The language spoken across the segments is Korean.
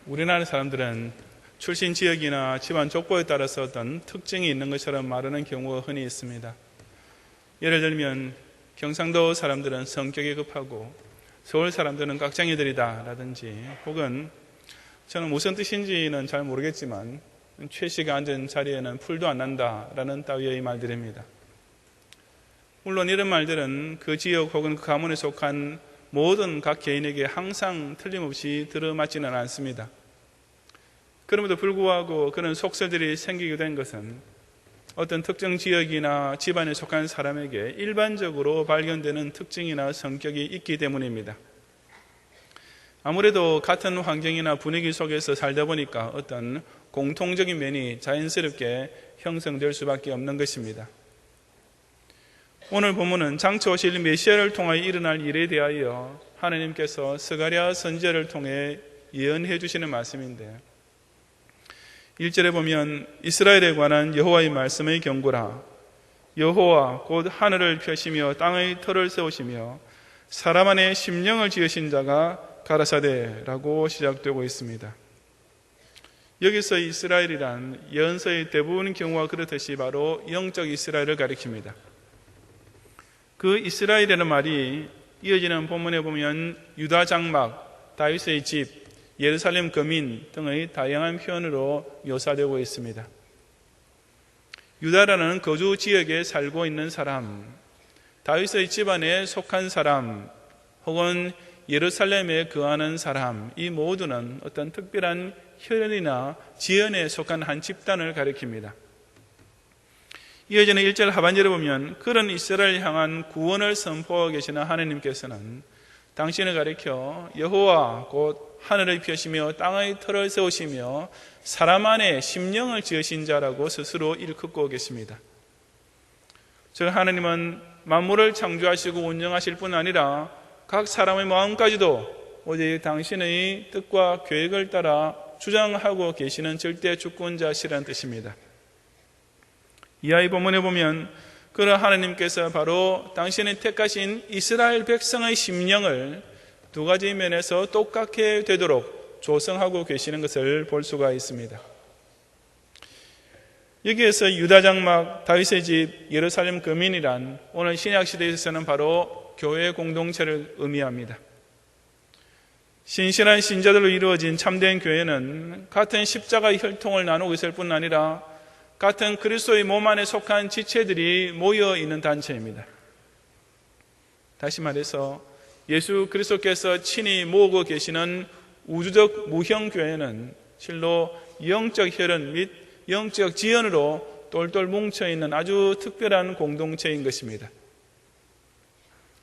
우리나라 사람들은 출신 지역이나 집안 족보에 따라서 어떤 특징이 있는 것처럼 말하는 경우가 흔히 있습니다. 예를 들면 경상도 사람들은 성격이 급하고 서울 사람들은 깍쟁이들이다 라든지, 혹은 저는 무슨 뜻인지는 잘 모르겠지만 최 씨가 앉은 자리에는 풀도 안 난다 라는 따위의 말들입니다. 물론 이런 말들은 그 지역 혹은 그 가문에 속한 모든 각 개인에게 항상 틀림없이 들어맞지는 않습니다. 그럼에도 불구하고 그런 속설들이 생기게 된 것은 어떤 특정 지역이나 집안에 속한 사람에게 일반적으로 발견되는 특징이나 성격이 있기 때문입니다. 아무래도 같은 환경이나 분위기 속에서 살다 보니까 어떤 공통적인 면이 자연스럽게 형성될 수밖에 없는 것입니다. 오늘 본문은 장차 오실 메시아를 통하여 일어날 일에 대하여 하나님께서 스가랴 선지자를 통해 예언해 주시는 말씀인데, 1절에 보면 이스라엘에 관한 여호와의 말씀의 경고라. 여호와 곧 하늘을 펴시며 땅의 터를 세우시며 사람 안에 심령을 지으신 자가 가라사대라고 시작되고 있습니다. 여기서 이스라엘이란 예언서의 대부분 경우와 그렇듯이 바로 영적 이스라엘을 가리킵니다. 그 이스라엘이라는 말이 이어지는 본문에 보면 유다 장막, 다윗의 집, 예루살렘 거민 등의 다양한 표현으로 묘사되고 있습니다. 유다라는 거주 지역에 살고 있는 사람, 다윗의 집안에 속한 사람, 혹은 예루살렘에 거하는 사람, 이 모두는 어떤 특별한 혈연이나 지연에 속한 한 집단을 가리킵니다. 이어지는 1절 하반절에 보면 그런 이스라엘을 향한 구원을 선포하고 계시는 하나님께서는 당신을 가리켜 여호와 곧 하늘을 펴시며 땅의 터를 세우시며 사람 안에 심령을 지으신 자라고 스스로 일컫고 계십니다. 즉 하나님은 만물을 창조하시고 운영하실 뿐 아니라 각 사람의 마음까지도 오직 당신의 뜻과 계획을 따라 주장하고 계시는 절대 주권자시라는 뜻입니다. 이하의 본문에 보면 그런 하나님께서 바로 당신의 택하신 이스라엘 백성의 심령을 두 가지 면에서 똑같게 되도록 조성하고 계시는 것을 볼 수가 있습니다. 여기에서 유다 장막, 다윗의 집, 예루살렘 거민이란 오늘 신약 시대에서는 바로 교회 공동체를 의미합니다. 신실한 신자들로 이루어진 참된 교회는 같은 십자가의 혈통을 나누고 있을 뿐 아니라 같은 그리스도의 몸 안에 속한 지체들이 모여 있는 단체입니다. 다시 말해서 예수 그리스도께서 친히 모으고 계시는 우주적 무형교회는 실로 영적 혈연 및 영적 지연으로 똘똘 뭉쳐있는 아주 특별한 공동체인 것입니다.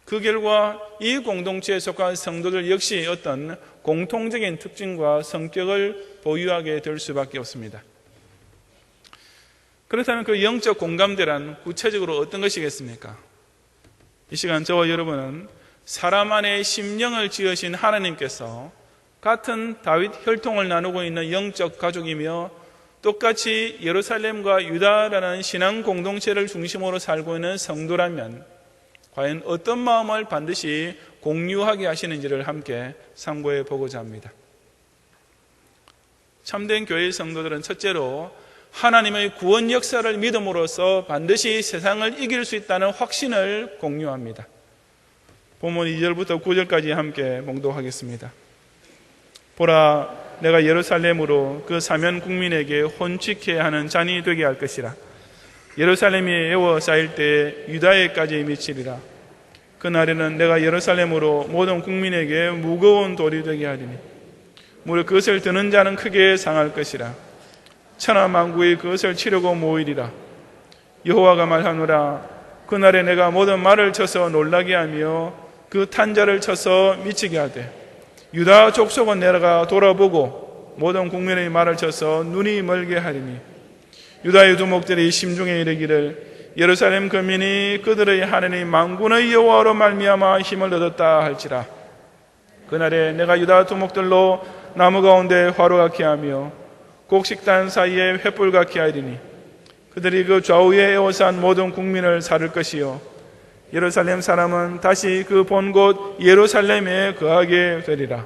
그 결과 이 공동체에 속한 성도들 역시 어떤 공통적인 특징과 성격을 보유하게 될 수밖에 없습니다. 그렇다면 그 영적 공감대란 구체적으로 어떤 것이겠습니까? 이 시간 저와 여러분은 사람 안에 심령을 지으신 하나님께서 같은 다윗 혈통을 나누고 있는 영적 가족이며 똑같이 예루살렘과 유다라는 신앙 공동체를 중심으로 살고 있는 성도라면 과연 어떤 마음을 반드시 공유하게 하시는지를 함께 상고해 보고자 합니다. 참된 교회의 성도들은 첫째로 하나님의 구원 역사를 믿음으로써 반드시 세상을 이길 수 있다는 확신을 공유합니다. 본문 2절부터 9절까지 함께 봉독하겠습니다. 보라, 내가 예루살렘으로 그 사면 국민에게 혼축해 하는 잔이 되게 할 것이라. 예루살렘이 에워싸일 때에 유다에까지 미치리라. 그날에는 내가 예루살렘으로 모든 국민에게 무거운 돌이 되게 하리니 무릇 그것을 드는 자는 크게 상할 것이라. 천하만국이 그것을 치려고 모이리라. 여호와가 말하노라. 그날에 내가 모든 말을 쳐서 놀라게 하며 그 탄자를 쳐서 미치게 하되 유다 족속은 내가 돌아보고 모든 국민의 말을 쳐서 눈이 멀게 하리니 유다의 두목들이 심중에 이르기를 예루살렘 거민이 그들의 하나님 만군의 여호와로 말미암아 힘을 얻었다 할지라. 그날에 내가 유다 두목들로 나무 가운데 화로같게 하며 곡식단 사이에 횃불같게 하리니 그들이 그 좌우에 에워싼 모든 국민을 살을 것이요 예루살렘 사람은 다시 그 본 곳 예루살렘에 거하게 되리라.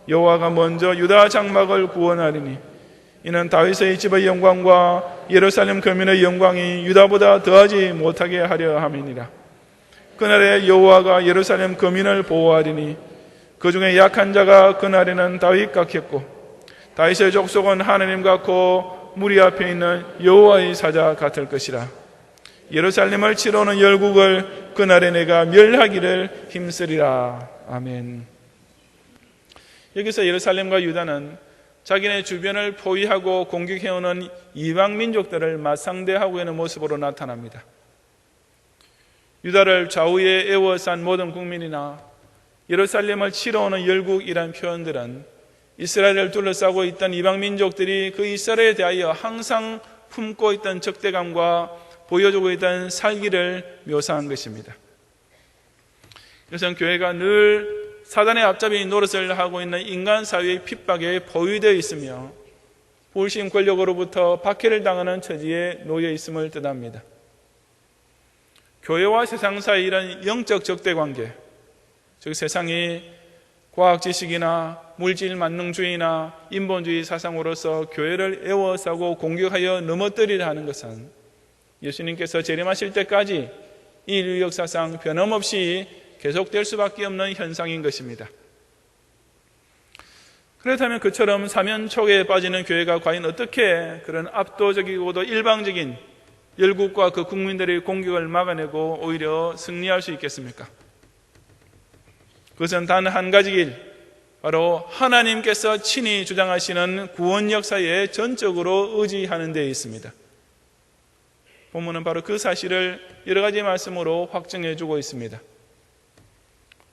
여호와가 먼저 유다 장막을 구원하리니 이는 다윗의 집의 영광과 예루살렘 거민의 영광이 유다보다 더하지 못하게 하려 함이니라. 그날에 여호와가 예루살렘 거민을 보호하리니 그 중에 약한 자가 그날에는 다윗 같겠고 다윗의 족속은 하느님 같고 무리 앞에 있는 여호와의 사자 같을 것이라. 예루살렘을 치러오는 열국을 그날에 내가 멸하기를 힘쓰리라. 아멘. 여기서 예루살렘과 유다는 자기네 주변을 포위하고 공격해오는 이방 민족들을 맞상대하고 있는 모습으로 나타납니다. 유다를 좌우에 에워싼 모든 국민이나 예루살렘을 치러오는 열국이라는 표현들은 이스라엘을 둘러싸고 있던 이방 민족들이 그 이스라엘에 대하여 항상 품고 있던 적대감과 보여주고 있던 살기를 묘사한 것입니다. 이것은 교회가 늘 사단의 앞잡이 노릇을 하고 있는 인간 사회의 핍박에 포위되어 있으며 불신 권력으로부터 박해를 당하는 처지에 놓여 있음을 뜻합니다. 교회와 세상 사이 이런 영적 적대관계, 즉 세상이 과학 지식이나 물질 만능주의나 인본주의 사상으로서 교회를 에워싸고 공격하여 넘어뜨리려 하는 것은 예수님께서 재림하실 때까지 인류 역사상 변함없이 계속될 수밖에 없는 현상인 것입니다. 그렇다면 그처럼 사면초계에 빠지는 교회가 과연 어떻게 그런 압도적이고도 일방적인 열국과 그 국민들의 공격을 막아내고 오히려 승리할 수 있겠습니까? 그것은 단 한 가지 길, 바로 하나님께서 친히 주장하시는 구원 역사에 전적으로 의지하는 데에 있습니다. 본문은 바로 그 사실을 여러 가지 말씀으로 확증해 주고 있습니다.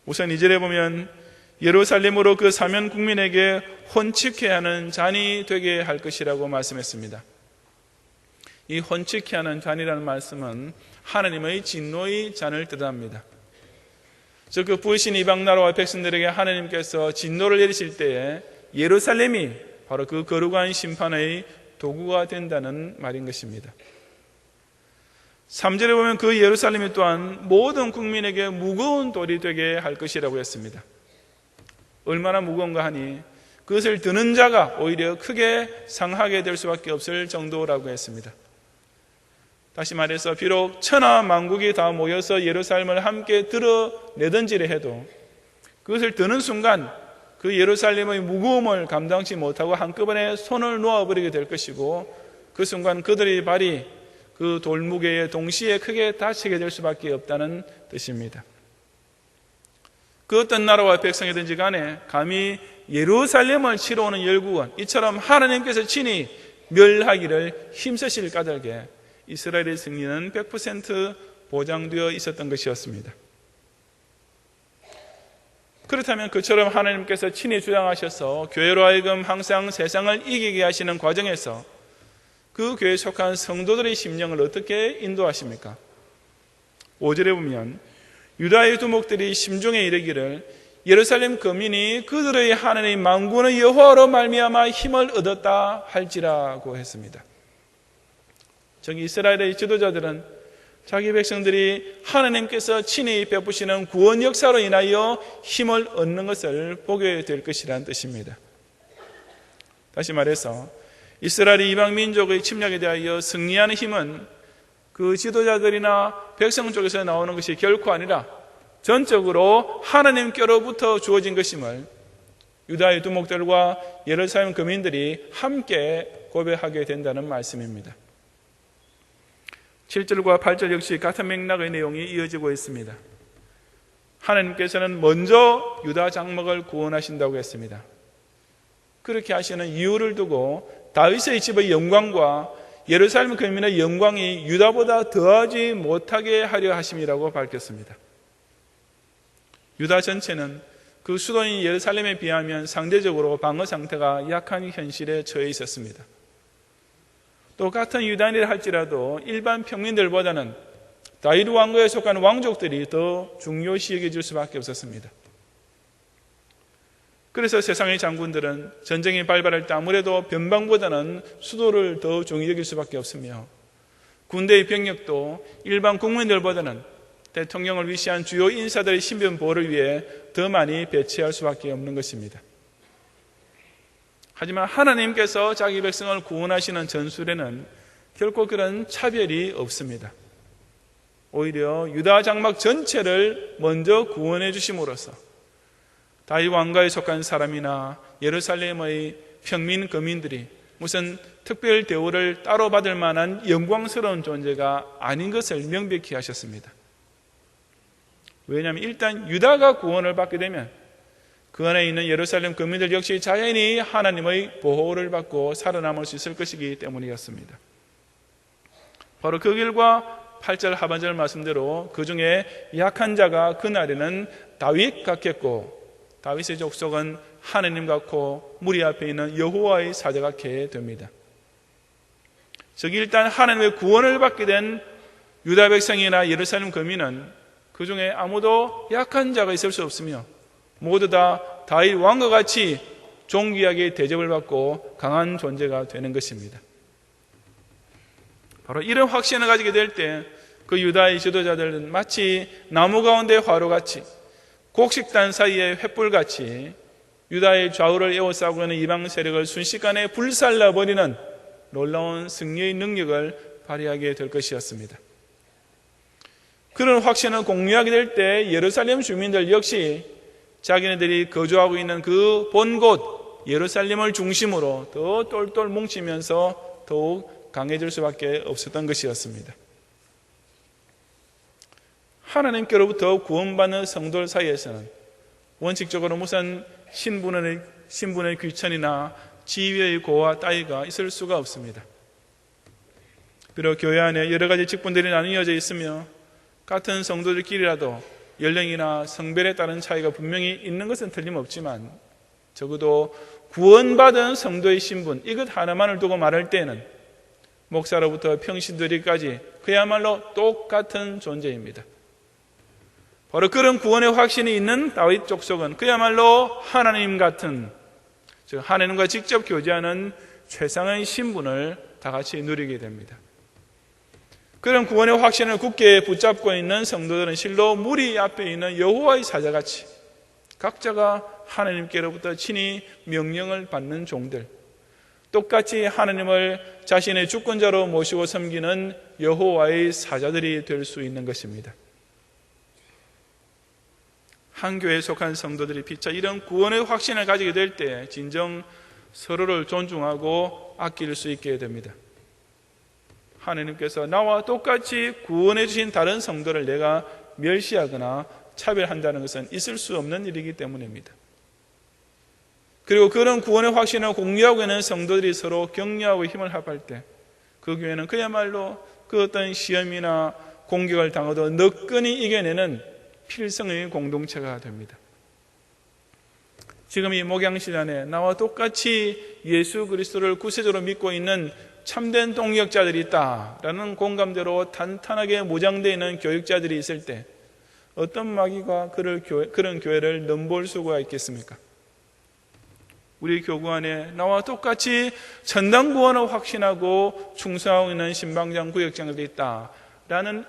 우선 2절에 보면 예루살렘으로 그 사면 국민에게 혼칙케 하는 잔이 되게 할 것이라고 말씀했습니다. 이 혼칙케 하는 잔이라는 말씀은 하나님의 진노의 잔을 뜻합니다. 즉 그 불신 이방 나라와 백성들에게 하나님께서 진노를 내리실 때에 예루살렘이 바로 그 거룩한 심판의 도구가 된다는 말인 것입니다. 3절에 보면 그 예루살렘이 또한 모든 국민에게 무거운 돌이 되게 할 것이라고 했습니다. 얼마나 무거운가 하니 그것을 드는 자가 오히려 크게 상하게 될 수밖에 없을 정도라고 했습니다. 다시 말해서 비록 천하 만국이 다 모여서 예루살렘을 함께 드러내든지를 해도 그것을 드는 순간 그 예루살렘의 무거움을 감당치 못하고 한꺼번에 손을 놓아버리게 될 것이고 그 순간 그들의 발이 그 돌무게에 동시에 크게 다치게 될 수밖에 없다는 뜻입니다. 그 어떤 나라와 백성이든지 간에 감히 예루살렘을 치러 오는 열국은 이처럼 하나님께서 친히 멸하기를 힘쓰실 까닭에 이스라엘의 승리는 100% 보장되어 있었던 것이었습니다. 그렇다면 그처럼 하나님께서 친히 주장하셔서 교회로 하여금 항상 세상을 이기게 하시는 과정에서 그 교회에 속한 성도들의 심령을 어떻게 인도하십니까? 5절에 보면 유다의 두목들이 심중에 이르기를 예루살렘 거민이 그들의 하나님 만군의 여호와로 말미암아 힘을 얻었다 할지라고 했습니다. 저기 이스라엘의 지도자들은 자기 백성들이 하나님께서 친히 베푸시는 구원 역사로 인하여 힘을 얻는 것을 보게 될 것이라는 뜻입니다. 다시 말해서 이스라엘이 이방 민족의 침략에 대하여 승리하는 힘은 그 지도자들이나 백성 쪽에서 나오는 것이 결코 아니라 전적으로 하나님께로부터 주어진 것임을 유다의 두목들과 예루살렘 거민들이 함께 고백하게 된다는 말씀입니다. 7절과 8절 역시 같은 맥락의 내용이 이어지고 있습니다. 하나님께서는 먼저 유다 장막을 구원하신다고 했습니다. 그렇게 하시는 이유를 두고 다윗의 집의 영광과 예루살렘 거민의 영광이 유다보다 더하지 못하게 하려 하심이라고 밝혔습니다. 유다 전체는 그 수도인 예루살렘에 비하면 상대적으로 방어 상태가 약한 현실에 처해 있었습니다. 똑같은 유다인이라 할지라도 일반 평민들보다는 다윗 왕국에 속한 왕족들이 더 중요시 여겨질 수밖에 없었습니다. 그래서 세상의 장군들은 전쟁이 발발할 때 아무래도 변방보다는 수도를 더 중히 여길 수밖에 없으며 군대의 병력도 일반 국민들보다는 대통령을 위시한 주요 인사들의 신변 보호를 위해 더 많이 배치할 수밖에 없는 것입니다. 하지만 하나님께서 자기 백성을 구원하시는 전술에는 결코 그런 차별이 없습니다. 오히려 유다 장막 전체를 먼저 구원해 주심으로써 다윗 왕가에 속한 사람이나 예루살렘의 평민 거민들이 무슨 특별 대우를 따로 받을 만한 영광스러운 존재가 아닌 것을 명백히 하셨습니다. 왜냐하면 일단 유다가 구원을 받게 되면 그 안에 있는 예루살렘 거민들 역시 자연히 하나님의 보호를 받고 살아남을 수 있을 것이기 때문이었습니다. 바로 그 결과 8절 하반절 말씀대로 그 중에 약한 자가 그날에는 다윗 같겠고 다윗의 족속은 하나님 같고 무리 앞에 있는 여호와의 사자 같게 됩니다. 즉 일단 하나님의 구원을 받게 된 유다 백성이나 예루살렘 거민은 그 중에 아무도 약한 자가 있을 수 없으며 모두 다 다윗 왕과 같이 존귀하게 대접을 받고 강한 존재가 되는 것입니다. 바로 이런 확신을 가지게 될 때 그 유다의 지도자들은 마치 나무 가운데 화로같이 곡식단 사이에 횃불같이 유다의 좌우를 에워싸고 있는 이방 세력을 순식간에 불살라버리는 놀라운 승리의 능력을 발휘하게 될 것이었습니다. 그런 확신을 공유하게 될 때 예루살렘 주민들 역시 자기네들이 거주하고 있는 그 본곳 예루살렘을 중심으로 더 똘똘 뭉치면서 더욱 강해질 수밖에 없었던 것이었습니다. 하나님께로부터 구원받는 성도들 사이에서는 원칙적으로 무슨 신분의 귀천이나 지위의 고와 따위가 있을 수가 없습니다. 비록 교회 안에 여러 가지 직분들이 나뉘어져 있으며 같은 성도들끼리라도 연령이나 성별에 따른 차이가 분명히 있는 것은 틀림없지만 적어도 구원받은 성도의 신분 이것 하나만을 두고 말할 때는 목사로부터 평신도리까지 그야말로 똑같은 존재입니다. 바로 그런 구원의 확신이 있는 다윗 족속은 그야말로 하나님 같은, 즉 하나님과 직접 교제하는 최상의 신분을 다 같이 누리게 됩니다. 그런 구원의 확신을 굳게 붙잡고 있는 성도들은 실로 무리 앞에 있는 여호와의 사자같이 각자가 하나님께로부터 친히 명령을 받는 종들, 똑같이 하나님을 자신의 주권자로 모시고 섬기는 여호와의 사자들이 될 수 있는 것입니다. 한 교회에 속한 성도들이 피차 이런 구원의 확신을 가지게 될 때 진정 서로를 존중하고 아낄 수 있게 됩니다. 하나님께서 나와 똑같이 구원해 주신 다른 성도를 내가 멸시하거나 차별한다는 것은 있을 수 없는 일이기 때문입니다. 그리고 그런 구원의 확신을 공유하고 있는 성도들이 서로 격려하고 힘을 합할 때 그 교회는 그야말로 그 어떤 시험이나 공격을 당해도 너끈히 이겨내는 필성의 공동체가 됩니다. 지금 이 목양실 안에 나와 똑같이 예수 그리스도를 구세주로 믿고 있는 참된 동역자들이 있다라는 공감대로 탄탄하게 무장되어 있는 교육자들이 있을 때 어떤 마귀가 그런 교회를 넘볼 수가 있겠습니까? 우리 교구 안에 나와 똑같이 천당구원을 확신하고 충성하고 있는 신방장 구역장들이 있다라는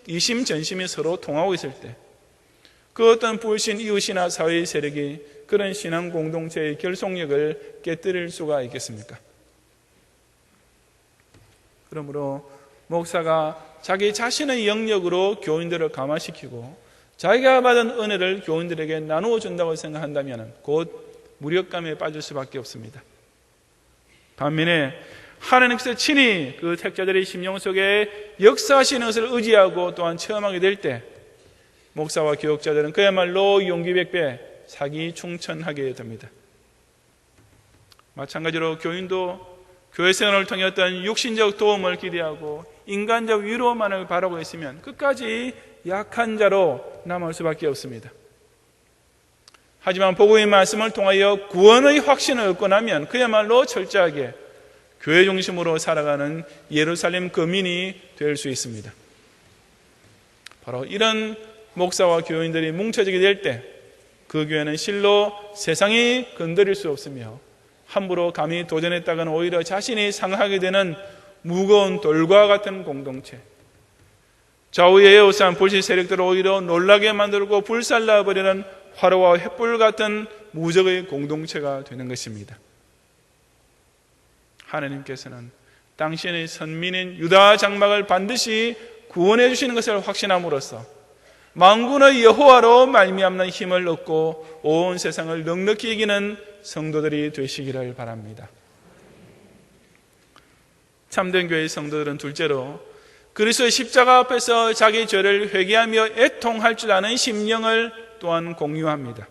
이심전심이 서로 통하고 있을 때 그 어떤 불신 이웃이나 사회의 세력이 그런 신앙 공동체의 결속력을 깨뜨릴 수가 있겠습니까? 그러므로 목사가 자기 자신의 영역으로 교인들을 감화시키고 자기가 받은 은혜를 교인들에게 나누어 준다고 생각한다면 곧 무력감에 빠질 수밖에 없습니다. 반면에 하나님께서 친히 그 택자들의 심령 속에 역사하시는 것을 의지하고 또한 체험하게 될 때 목사와 교역자들은 그야말로 용기백배 사기충천하게 됩니다. 마찬가지로 교인도 교회 생활을 통해 어떤 육신적 도움을 기대하고 인간적 위로만을 바라고 있으면 끝까지 약한 자로 남을 수밖에 없습니다. 하지만 복음의 말씀을 통하여 구원의 확신을 얻고 나면 그야말로 철저하게 교회 중심으로 살아가는 예루살렘 거민이 될 수 있습니다. 바로 이런 목사와 교인들이 뭉쳐지게 될 때 그 교회는 실로 세상이 건드릴 수 없으며 함부로 감히 도전했다가는 오히려 자신이 상하게 되는 무거운 돌과 같은 공동체, 좌우에 에워싼 불신 세력들을 오히려 놀라게 만들고 불살라버리는 화로와 횃불 같은 무적의 공동체가 되는 것입니다. 하나님께서는 당신의 선민인 유다 장막을 반드시 구원해 주시는 것을 확신함으로써 만군의 여호와로 말미암는 힘을 얻고 온 세상을 넉넉히 이기는 성도들이 되시기를 바랍니다. 참된 교회의 성도들은 둘째로 그리스도의 십자가 앞에서 자기 죄를 회개하며 애통할 줄 아는 심령을 또한 공유합니다.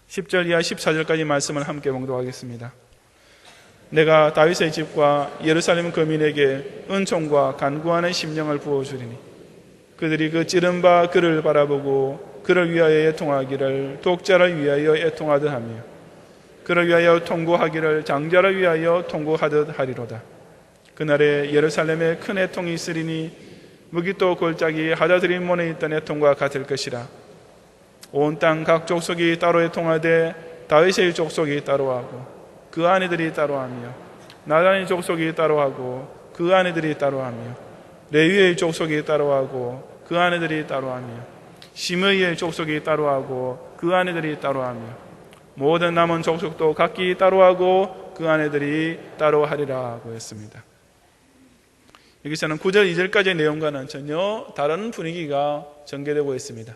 10절 이하 14절까지 말씀을 함께 봉독하겠습니다. 내가 다윗의 집과 예루살렘 거민에게 은총과 간구하는 심령을 부어주리니 그들이 그 찌른 바 그를 바라보고 그를 위하여 애통하기를 독자를 위하여 애통하듯 하며 그를 위하여 통고하기를 장자를 위하여 통고하듯 하리로다. 그날에 예루살렘에 큰 애통이 있으리니 무기또 골짜기 하다드림몬에 있던 애통과 같을 것이라. 온 땅 각 족속이 따로 애통하되 다윗의 족속이 따로하고 그 아내들이 따로하며 나단의 족속이 따로하고 그 아내들이 따로하며 레위의 족속이 따로하고 그 아내들이 따로하며 시므이의 족속이 따로하고 그 아내들이 따로하며 모든 남은 족속도 각기 따로하고 그 아내들이 따로하리라고 했습니다. 여기서는 9절 2절까지의 내용과는 전혀 다른 분위기가 전개되고 있습니다.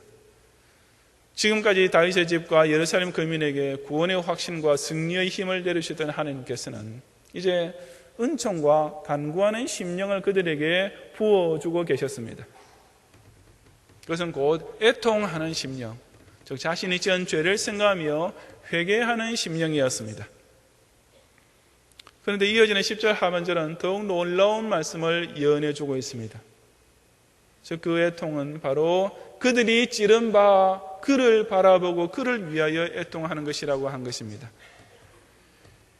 지금까지 다윗의 집과 예루살렘 거민에게 구원의 확신과 승리의 힘을 내리시던 하나님께서는 이제 은총과 간구하는 심령을 그들에게 부어주고 계셨습니다. 그것은 곧 애통하는 심령, 즉 자신이 지은 죄를 생각하며 회개하는 심령이었습니다. 그런데 이어지는 10절 하반절은 더욱 놀라운 말씀을 예언해주고 있습니다. 즉 그 애통은 바로 그들이 찌른 바 그를 바라보고 그를 위하여 애통하는 것이라고 한 것입니다.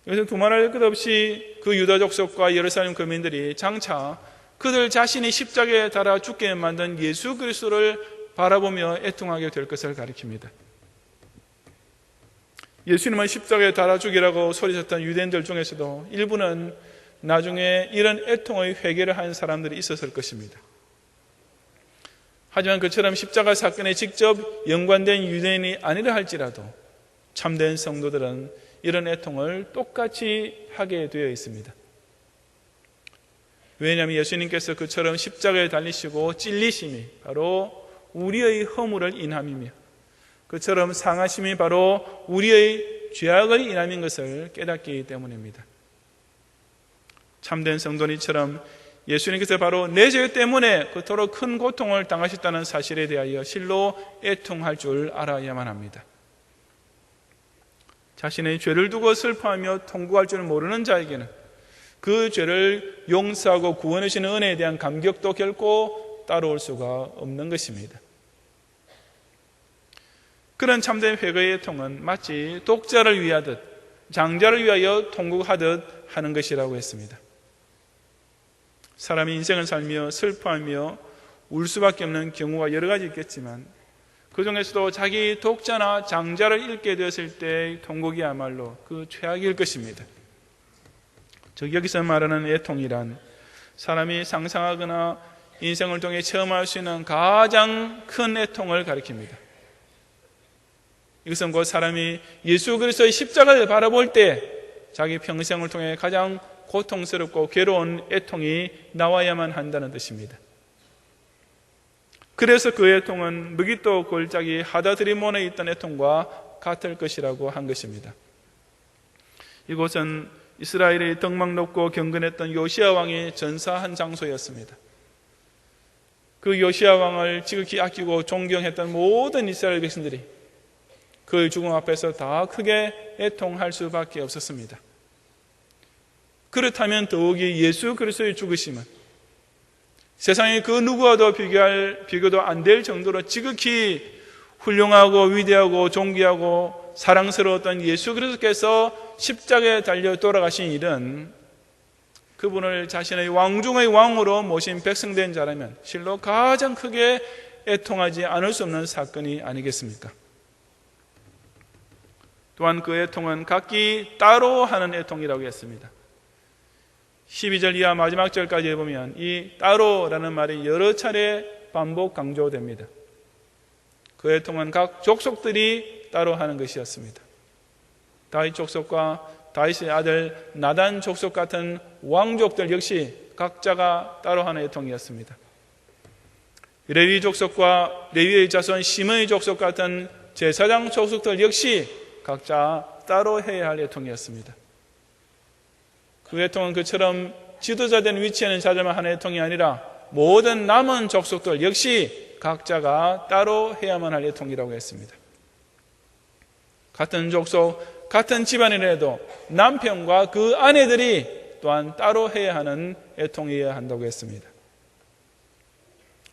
여기서 두말할 것 없이 그 유다 족속과 예루살렘 거민들이 장차 그들 자신이 십자가에 달아 죽게 만든 예수 그리스도를 바라보며 애통하게 될 것을 가리킵니다. 예수님을 십자가에 달아 죽이라고 소리쳤던 유대인들 중에서도 일부는 나중에 이런 애통의 회개를 한 사람들이 있었을 것입니다. 하지만 그처럼 십자가 사건에 직접 연관된 유대인이 아니라 할지라도 참된 성도들은 이런 애통을 똑같이 하게 되어 있습니다. 왜냐하면 예수님께서 그처럼 십자가에 달리시고 찔리심이 바로 우리의 허물을 인함이며 그처럼 상하심이 바로 우리의 죄악을 인함인 것을 깨닫기 때문입니다. 참된 성도니처럼 예수님께서 바로 내 죄 때문에 그토록 큰 고통을 당하셨다는 사실에 대하여 실로 애통할 줄 알아야만 합니다. 자신의 죄를 두고 슬퍼하며 통곡할 줄 모르는 자에게는 그 죄를 용서하고 구원해 주시는 은혜에 대한 감격도 결코 따라올 수가 없는 것입니다. 그런 참된 회개의 애통은 마치 독자를 위하듯 장자를 위하여 통곡하듯 하는 것이라고 했습니다. 사람이 인생을 살며 슬퍼하며 울 수밖에 없는 경우가 여러 가지 있겠지만 그 중에서도 자기 독자나 장자를 잃게 되었을 때의 통곡이야말로 그 최악일 것입니다. 즉 여기서 말하는 애통이란 사람이 상상하거나 인생을 통해 체험할 수 있는 가장 큰 애통을 가리킵니다. 이것은 곧 사람이 예수 그리스도의 십자가를 바라볼 때 자기 평생을 통해 가장 고통스럽고 괴로운 애통이 나와야만 한다는 뜻입니다. 그래서 그 애통은 무기또 골짜기 하다드림몬에 있던 애통과 같을 것이라고 한 것입니다. 이곳은 이스라엘의 덕망 높고 경건했던 요시야 왕이 전사한 장소였습니다. 그 요시야 왕을 지극히 아끼고 존경했던 모든 이스라엘 백성들이 그의 죽음 앞에서 다 크게 애통할 수밖에 없었습니다. 그렇다면 더욱이 예수 그리스도의 죽으심은 세상의 그 누구와도 비교도 안 될 정도로 지극히 훌륭하고 위대하고 존귀하고 사랑스러웠던 예수 그리스도께서 십자가에 달려 돌아가신 일은 그분을 자신의 왕 중의 왕으로 모신 백성된 자라면 실로 가장 크게 애통하지 않을 수 없는 사건이 아니겠습니까? 또한 그 애통은 각기 따로 하는 애통이라고 했습니다. 12절 이하 마지막 절까지 보면 이 따로라는 말이 여러 차례 반복 강조됩니다. 그 애통은 각 족속들이 따로 하는 것이었습니다. 다윗 족속과 다윗의 아들 나단 족속 같은 왕족들 역시 각자가 따로 하는 애통이었습니다. 레위 족속과 레위의 자손 시므의 족속 같은 제사장 족속들 역시 각자 따로 해야 할 애통이었습니다. 그 애통은 그처럼 지도자된 위치에는 자들만 하는 애통이 아니라 모든 남은 족속들 역시 각자가 따로 해야만 할 애통이라고 했습니다. 같은 족속, 같은 집안이라도 남편과 그 아내들이 또한 따로 해야 하는 애통이어야 한다고 했습니다.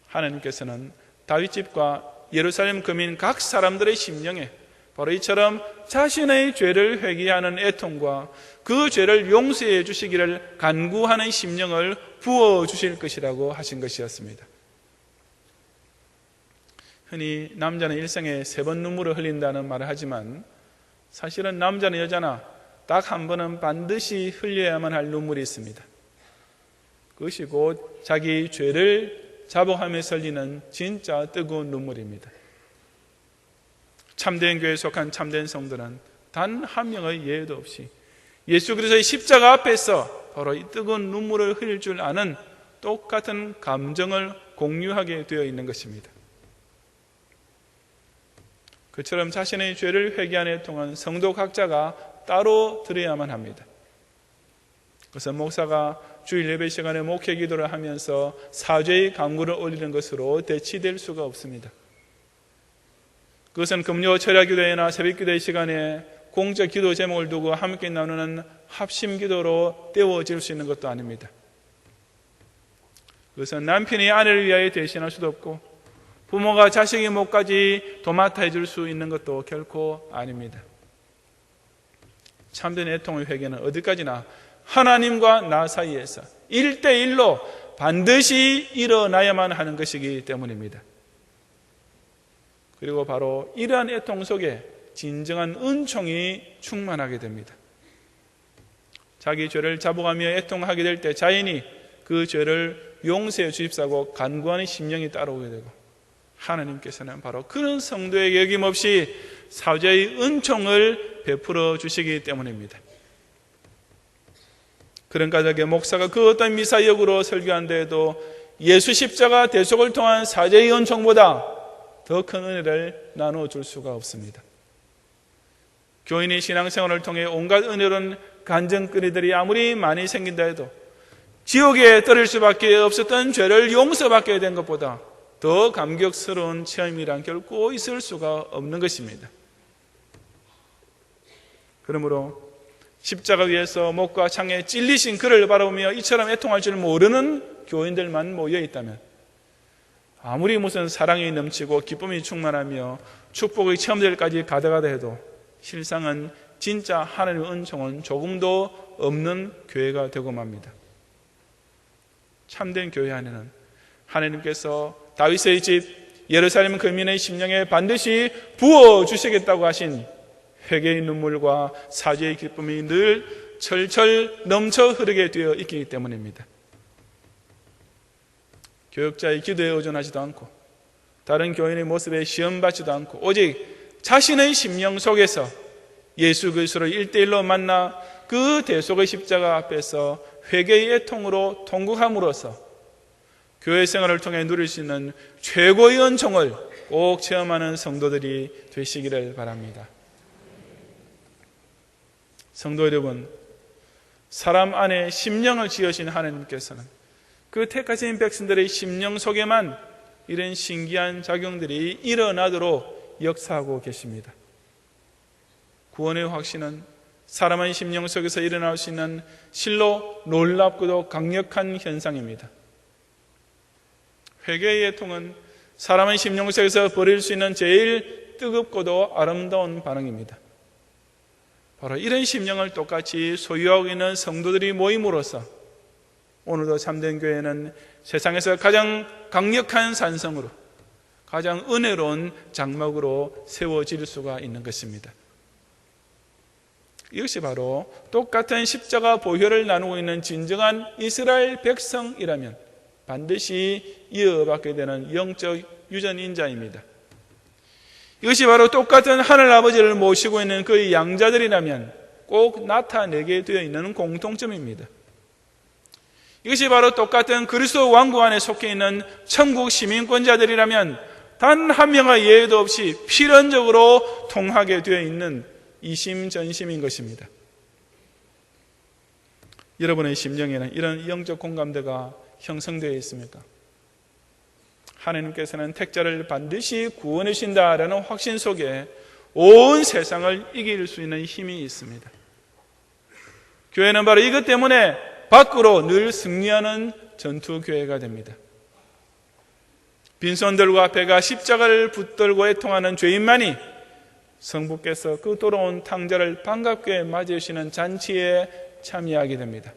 하나님께서는 다윗집과 예루살렘 거민 각 사람들의 심령에 바로 이처럼 자신의 죄를 회개하는 애통과 그 죄를 용서해 주시기를 간구하는 심령을 부어주실 것이라고 하신 것이었습니다. 흔히 남자는 일생에 3번 눈물을 흘린다는 말을 하지만 사실은 남자나 여자나 딱 한 번은 반드시 흘려야만 할 눈물이 있습니다. 그것이 곧 자기 죄를 자복하면서 흘리는 진짜 뜨거운 눈물입니다. 참된 교회에 속한 참된 성도는 단 한 명의 예외도 없이 예수 그리스도의 십자가 앞에서 바로 이 뜨거운 눈물을 흘릴 줄 아는 똑같은 감정을 공유하게 되어 있는 것입니다. 그처럼 자신의 죄를 회개하는 동안 성도 각자가 따로 드려야만 합니다. 그래서 목사가 주일 예배 시간에 목회 기도를 하면서 사죄의 간구를 올리는 것으로 대치될 수가 없습니다. 그것은 금요 철야 기도회나 새벽 기도회 시간에 공적 기도 제목을 두고 함께 나누는 합심 기도로 때워질 수 있는 것도 아닙니다. 그것은 남편이 아내를 위하여 대신할 수도 없고 부모가 자식의 몫까지 도맡아 해줄 수 있는 것도 결코 아닙니다. 참된 애통의 회개는 어디까지나 하나님과 나 사이에서 1대1로 반드시 일어나야만 하는 것이기 때문입니다. 그리고 바로 이러한 애통 속에 진정한 은총이 충만하게 됩니다. 자기 죄를 자복하며 애통하게 될 때 자연히 그 죄를 용서해 주십사고 간구하는 심령이 따라오게 되고 하나님께서는 바로 그런 성도에게 여김없이 사죄의 은총을 베풀어 주시기 때문입니다. 그런 가족의 목사가 그 어떤 미사역으로 설교한다 해도 예수 십자가 대속을 통한 사죄의 은총보다 더 큰 은혜를 나눠줄 수가 없습니다. 교인이 신앙생활을 통해 온갖 은혜로운 간증거리들이 아무리 많이 생긴다 해도 지옥에 떨어질 수밖에 없었던 죄를 용서받게 된 것보다 더 감격스러운 체험이란 결코 있을 수가 없는 것입니다. 그러므로 십자가 위에서 목과 창에 찔리신 그를 바라보며 이처럼 애통할 줄 모르는 교인들만 모여 있다면 아무리 무슨 사랑이 넘치고 기쁨이 충만하며 축복의 체험들까지 가득하다 해도 실상은 진짜 하나님의 은총은 조금도 없는 교회가 되고 맙니다. 참된 교회 안에는 하나님께서 다윗의 집 예루살렘 거민의 심령에 반드시 부어주시겠다고 하신 회개의 눈물과 사죄의 기쁨이 늘 철철 넘쳐 흐르게 되어 있기 때문입니다. 교역자의 기도에 의존하지도 않고 다른 교인의 모습에 시험받지도 않고 오직 자신의 심령 속에서 예수 그리스도를 1대1로 만나 그 대속의 십자가 앞에서 회개의 애통으로 통곡함으로써 교회 생활을 통해 누릴 수 있는 최고의 은총을 꼭 체험하는 성도들이 되시기를 바랍니다. 성도 여러분, 사람 안에 심령을 지으신 하나님께서는 그 택하신 백성들의 심령 속에만 이런 신기한 작용들이 일어나도록 역사하고 계십니다. 구원의 확신은 사람의 심령 속에서 일어날 수 있는 실로 놀랍고도 강력한 현상입니다. 회개의 애통은 사람의 심령 속에서 벌일 수 있는 제일 뜨겁고도 아름다운 반응입니다. 바로 이런 심령을 똑같이 소유하고 있는 성도들이 모임으로써 오늘도 참된 교회는 세상에서 가장 강력한 산성으로 가장 은혜로운 장막으로 세워질 수가 있는 것입니다. 이것이 바로 똑같은 십자가 보혈을 나누고 있는 진정한 이스라엘 백성이라면 반드시 이어받게 되는 영적 유전인자입니다. 이것이 바로 똑같은 하늘 아버지를 모시고 있는 그 양자들이라면 꼭 나타내게 되어 있는 공통점입니다. 이것이 바로 똑같은 그리스도 왕국 안에 속해 있는 천국 시민권자들이라면 단 한 명의 예외도 없이 필연적으로 통하게 되어 있는 이심전심인 것입니다. 여러분의 심령에는 이런 영적 공감대가 형성되어 있습니까? 하나님께서는 택자를 반드시 구원해 주신다라는 확신 속에 온 세상을 이길 수 있는 힘이 있습니다. 교회는 바로 이것 때문에 밖으로 늘 승리하는 전투교회가 됩니다. 빈손들과 배가 십자가를 붙들고 애통하는 죄인만이 성부께서 그 돌아온 탕자를 반갑게 맞이하시는 잔치에 참여하게 됩니다.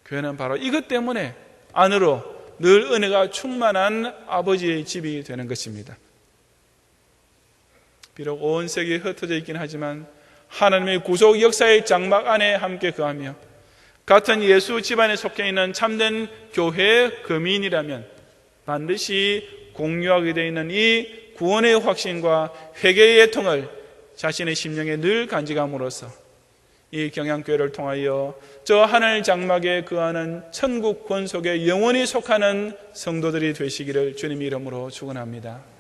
교회는 바로 이것 때문에 안으로 늘 은혜가 충만한 아버지의 집이 되는 것입니다. 비록 온 세계에 흩어져 있긴 하지만 하나님의 구속 역사의 장막 안에 함께 거하며 같은 예수 집안에 속해 있는 참된 교회의 거민이라면 반드시 공유하게 되어 있는 이 구원의 확신과 회개의 통을 자신의 심령에 늘 간직함으로써 이 경양교회를 통하여 저 하늘 장막에 거하는 천국 권속에 영원히 속하는 성도들이 되시기를 주님 이름으로 축원합니다.